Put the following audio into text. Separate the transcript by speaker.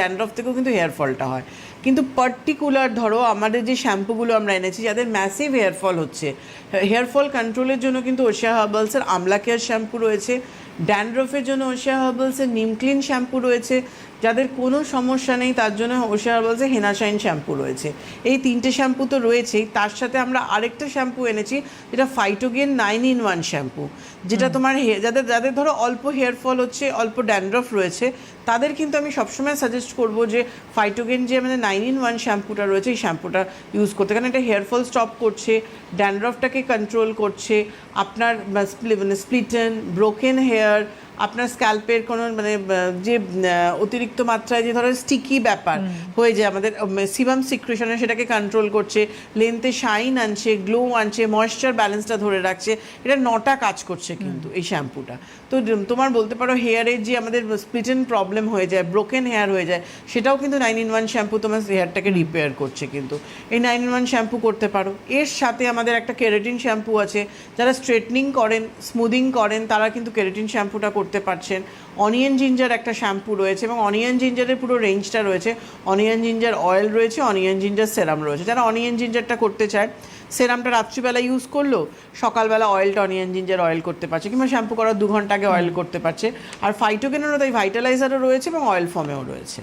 Speaker 1: Dandruff থেকেও কিন্তু hair ফলটা হয়। কিন্তু পার্টিকুলার ধরো আমাদের যে শ্যাম্পুগুলো আমরা এনেছি যাদের ম্যাসিভ হেয়ার ফল হচ্ছে, হেয়ার ফল কন্ট্রোলের জন্য কিন্তু ওশিয়া হার্বালসের আমলা কেয়ার শ্যাম্পু রয়েছে, ড্যান্ড্রফের জন্য ওশিয়া হার্বালসের নিম ক্লিন শ্যাম্পু রয়েছে, যাদের কোনো সমস্যা নেই তার জন্য ওশিয়া হার্বালসের হেনা শাইন শ্যাম্পু রয়েছে। এই তিনটে শ্যাম্পু তো রয়েছেই, তার সাথে আমরা আরেকটা শ্যাম্পু এনেছি যেটা ফাইটোগেন 9-in-1 শ্যাম্পু, যেটা তোমার যাদের যাদের ধরো অল্প হেয়ার ফল হচ্ছে, অল্প ড্যান্ড্রফ রয়েছে, তাদের কিন্তু আমি সবসময় সাজেস্ট করবো যে ফাইটোগেন যে আমাদের 9-in-1 শ্যাম্পুটা রয়েছে এই শ্যাম্পুটা ইউজ করতে, কারণ এটা হেয়ার ফল স্টপ করছে, ড্যান্ড্রফটাকে কন্ট্রোল করছে, আপনার স্প্লিটেন, ব্রোকেন হেয়ার, আপনার স্ক্যাল্পের কোনো যে অতিরিক্ত মাত্রায় যে ধরো স্টিকি ব্যাপার হয়ে যায় আমাদের সিবাম সিক্রেশনে, সেটাকে কন্ট্রোল করছে, লেন্থে শাইন আনছে, গ্লো আনছে, ময়েশ্চার ব্যালেন্সটা ধরে রাখছে। এটা 9টা কাজ করছে কিন্তু এই শ্যাম্পুটা। তো তোমার বলতে পারো হেয়ারের যে আমাদের স্প্লিটেন প্রবলেম হয়ে যায়, ব্রোকেন হেয়ার হয়ে যায়, সেটাও কিন্তু 9-in-1 শ্যাম্পু তোমার হেয়ারটাকে রিপেয়ার করছে। কিন্তু এই 9-in-1 শ্যাম্পু করতে পারো। এর সাথে আমাদের একটা কেরাটিন শ্যাম্পু আছে, যারা স্ট্রেটনিং করেন, স্মুদিং করেন, তারা কিন্তু কেরাটিন শ্যাম্পুটা করতে পারছেন। অনিয়ন জিঞ্জার একটা শ্যাম্পু রয়েছে, এবং অনিয়ন জিঞ্জারের পুরো রেঞ্জটা রয়েছে। অনিয়ন জিঞ্জার অয়েল রয়েছে, অনিয়ন জিঞ্জার সেরাম রয়েছে। যারা অনিয়ন জিঞ্জারটা করতে চায়, সেরামটা রাত্রিবেলা ইউজ করলো, সকালবেলা অয়েলটা অনিয়ন জিঞ্জার অয়েল করতে পারছে, কিংবা শ্যাম্পু করার 2 ঘন্টা আগে অয়েল করতে পারছে। আর ফাইটোকেনেরও তাই ভাইটালাইজারও রয়েছে এবং অয়েল ফর্মেও রয়েছে।